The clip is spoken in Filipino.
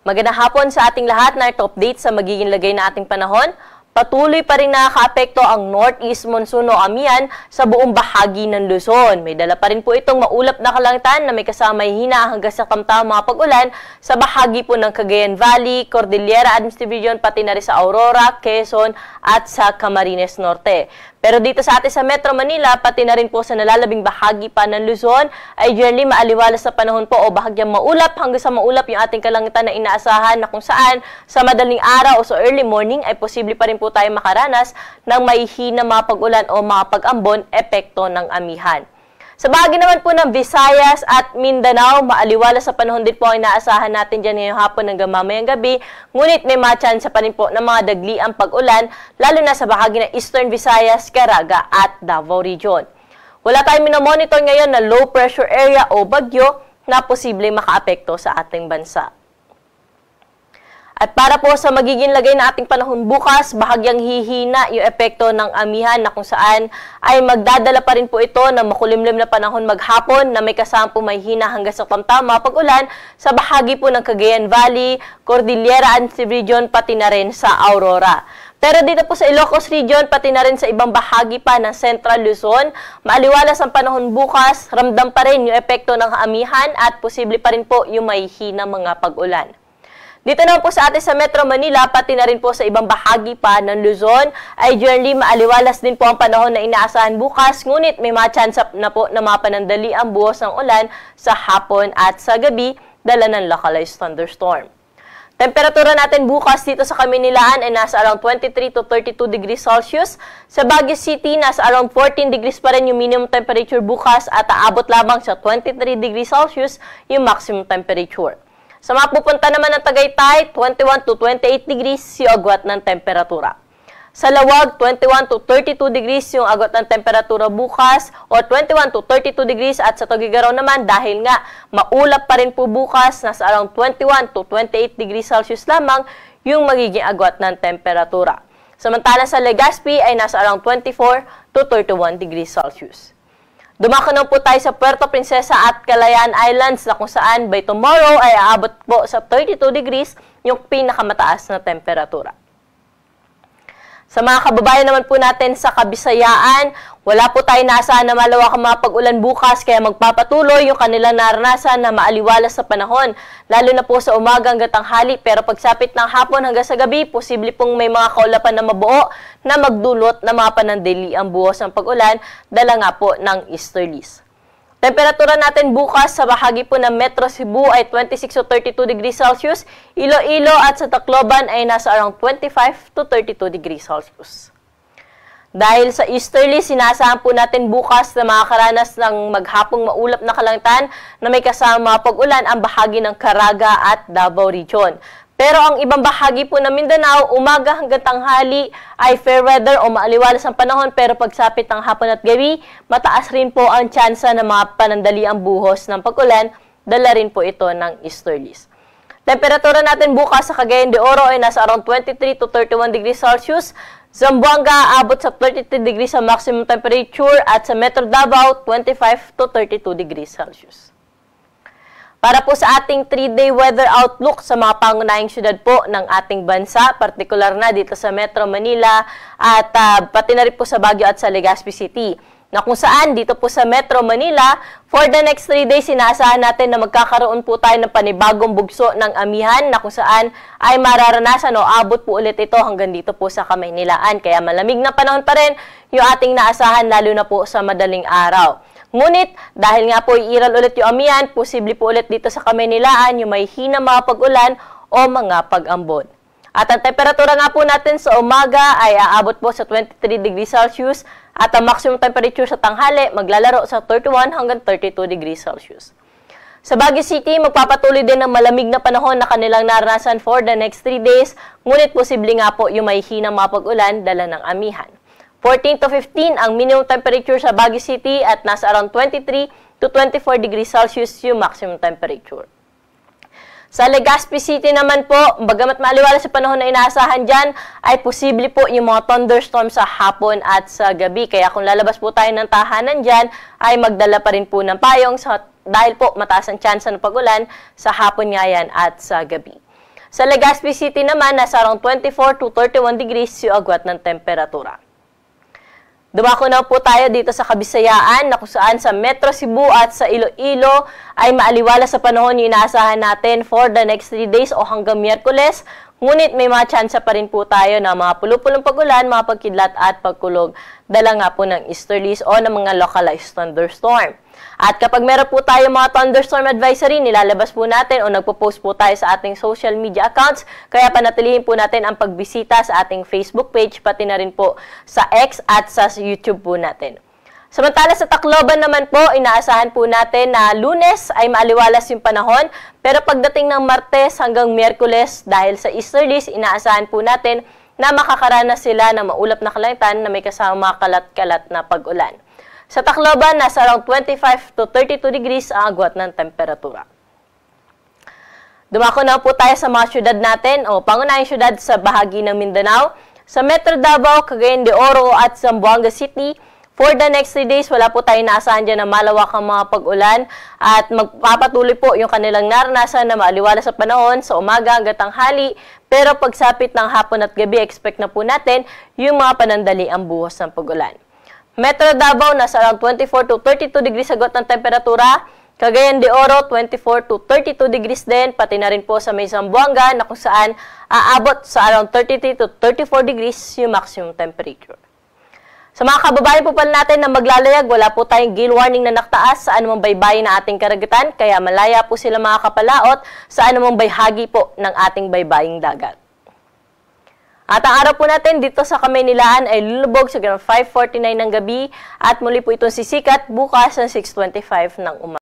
Magandang hapon sa ating lahat na ito update sa magiging lagay na ating panahon. Patuloy pa rin nakakaapekto ang northeast monsoon o amihan sa buong bahagi ng Luzon. May dala pa rin po itong maulap na kalangitan na may kasamay hina hanggang sa tamtamang mga pag-ulan sa bahagi po ng Cagayan Valley, Cordillera Administrative Region, pati na rin sa Aurora, Quezon at sa Camarines Norte. Pero dito sa atin sa Metro Manila, pati na rin po sa nalalabing bahagi pa ng Luzon, ay generally maaliwalas sa panahon po o bahagyang maulap hanggang sa maulap yung ating kalangitan na inaasahan na kung saan sa madaling araw o sa early morning ay posible pa rin po tayo makaranas ng mahihina mga pag-ulan o mga pag-ambon epekto ng amihan. Sa bahagi naman po ng Visayas at Mindanao, maaliwalas sa panahon din po ang inaasahan natin dyan ngayong hapon hanggang mamayang gabi. Ngunit may mga tsansa pa rin po ng mga dagliang pag-ulan, lalo na sa bahagi ng Eastern Visayas, Caraga at Davao Region. Wala tayong minomonitor ngayon na low pressure area o bagyo na posibleng makaapekto sa ating bansa. At para po sa magiging lagay na ating panahon bukas, bahagyang hihina yung epekto ng amihan na kung saan ay magdadala pa rin po ito ng makulimlim na panahon maghapon na may kasama po may hina hanggang sa tamtama pag-ulan sa bahagi po ng Cagayan Valley, Cordillera Administrative Region, pati na rin sa Aurora. Pero dito po sa Ilocos Region, pati na rin sa ibang bahagi pa ng Central Luzon, maaliwalas ang panahon bukas, ramdam pa rin yung epekto ng amihan at posible pa rin po yung may hina mga pag-ulan. Dito naman po sa atin sa Metro Manila, pati na rin po sa ibang bahagi pa ng Luzon, ay generally maaliwalas din po ang panahon na inaasahan bukas, ngunit may mga chance na po na mapanandali ang buhos ng ulan sa hapon at sa gabi, dala ng localized thunderstorm. Temperatura natin bukas dito sa Kamaynilaan ay nasa around 23 to 32 degrees Celsius. Sa Baguio City, nasa around 14 degrees pa rin yung minimum temperature bukas at aabot lamang sa 23 degrees Celsius yung maximum temperature. Sa mga pupunta naman ng Tagaytay, 21 to 28 degrees yung agwat ng temperatura. Sa Lawag, 21 to 32 degrees yung agwat ng temperatura bukas o 21 to 32 degrees at sa Tugigaraw naman dahil nga maulap pa rin po bukas, nasa around 21 to 28 degrees Celsius lamang yung magiging agwat ng temperatura. Samantala sa Legazpi ay nasa around 24 to 31 degrees Celsius. Dumakanaw po tayo sa Puerto Princesa at Kalayaan Islands na kung saan by tomorrow ay aabot po sa 32 degrees yung pinakamataas na temperatura. Sa mga kababayan naman po natin sa Kabisayaan, wala po tayo naasahan na malawak ang mga pag-ulan bukas kaya magpapatuloy yung kanilang naranasan na maaliwalas sa panahon, lalo na po sa umaga hanggang tanghali pero pagsapit ng hapon hanggang sa gabi, posible pong may mga kaulapan na mabuo na magdulot ng mga panandali ang buhos ng pag-ulan, dala nga po ng easterlies. Temperatura natin bukas sa bahagi po ng Metro Cebu ay 26 to 32 degrees Celsius. Iloilo at sa Tacloban ay nasa around 25 to 32 degrees Celsius. Dahil sa easterly, sinasahan po natin bukas na makakaranas ng maghapong maulap na kalangitan na may kasama pag-ulan ang bahagi ng Caraga at Davao Region. Pero ang ibang bahagi po ng Mindanao, umaga hanggang tanghali ay fair weather o maaliwalas ang panahon pero pagsapit ng hapon at gabi, mataas rin po ang tsansa na mga panandali ang buhos ng pag-ulan, dala rin po ito ng easterlies. Temperatura natin bukas sa Cagayan de Oro ay nasa around 23 to 31 degrees Celsius. Zamboanga abot sa 33 degrees sa maximum temperature at sa Metro Davao 25 to 32 degrees Celsius. Para po sa ating 3-day weather outlook sa mga pangunahing syudad po ng ating bansa, partikular na dito sa Metro Manila at pati na rin po sa Baguio at sa Legazpi City. Na kung saan dito po sa Metro Manila, for the next 3 days, sinaasahan natin na magkakaroon po tayo ng panibagong bugso ng amihan na kung saan ay mararanasan o abot po ulit ito hanggang dito po sa Kamaynilaan. Kaya malamig na panahon pa rin yung ating naasahan lalo na po sa madaling araw. Ngunit, dahil nga po iiral ulit yung amihan, posible po ulit dito sa Kamaynilaan yung may hina mga pag-ulan o mga pag-ambon. At ang temperatura nga po natin sa umaga ay aabot po sa 23 degrees Celsius at ang maximum temperature sa tanghali maglalaro sa 31 hanggang 32 degrees Celsius. Sa Baguio City, magpapatuloy din ng malamig na panahon na kanilang naranasan for the next 3 days, ngunit posible nga po yung may hina mga pag-ulan dala ng amihan. 14 to 15 ang minimum temperature sa Baguio City at nasa around 23 to 24 degrees Celsius yung maximum temperature. Sa Legazpi City naman po, bagamat maaliwalas sa panahon na inaasahan dyan, ay posible po yung mga thunderstorm sa hapon at sa gabi. Kaya kung lalabas po tayo ng tahanan dyan, ay magdala pa rin po ng payong dahil po mataas ang tsansa ng pag-ulan sa hapon nga yan at sa gabi. Sa Legazpi City naman, nasa around 24 to 31 degrees yung agwat ng temperatura. Dumako na po tayo dito sa Kabisayaan na kung saan sa Metro Cebu at sa Iloilo ay maaliwala sa panahon yung inaasahan natin for the next 3 days o hanggang Miyerkules. Ngunit may mga tsansa pa rin po tayo na mga pulupulong pagulan, mga pagkidlat at pagkulog. Dala nga po ng easterlies o ng mga localized thunderstorm. At kapag meron po tayo mga thunderstorm advisory, nilalabas po natin o nagpo-post po tayo sa ating social media accounts. Kaya panatilihin po natin ang pagbisita sa ating Facebook page, pati na rin po sa X at sa YouTube po natin. Samantala sa Tacloban naman po, inaasahan po natin na Lunes ay maaliwalas yung panahon. Pero pagdating ng Martes hanggang Miyerkules, dahil sa easterlies, inaasahan po natin na makakaranas sila ng maulap na kalangitan na may kasama kalat-kalat na pag-ulan. Sa Tacloban, nasa around 25 to 32 degrees ang agwat ng temperatura. Dumako na po tayo sa mga syudad natin o pangunahing syudad sa bahagi ng Mindanao. Sa Metro Davao, Cagayan de Oro at Zamboanga City, for the next 3 days, wala po tayo naasahan dyan na malawakang mga pag-ulan at magpapatuloy po yung kanilang naranasan na maaliwala sa panahon sa umaga hanggang tanghali. Pero pagsapit ng hapon at gabi, expect na po natin yung mga panandali ang buhos ng pag-ulan. Metro Davao, nasa around 24 to 32 degrees agwat ng temperatura. Cagayan de Oro, 24 to 32 degrees din. Pati na rin po sa may Zamboanga na kung saan aabot sa around 33 to 34 degrees yung maximum temperature. Sa mga kababayan po pala natin na maglalayag, wala po tayong gale warning na naktaas sa anumang baybayin na ating karagatan, kaya malaya po sila makakapalaot sa anumang bayhagi po ng ating baybaying dagat. At ang araw po natin dito sa Kamaynilaan ay lulubog sa 5:49 ng gabi at muli po itong sisikat bukas ng 6:25 ng umaga.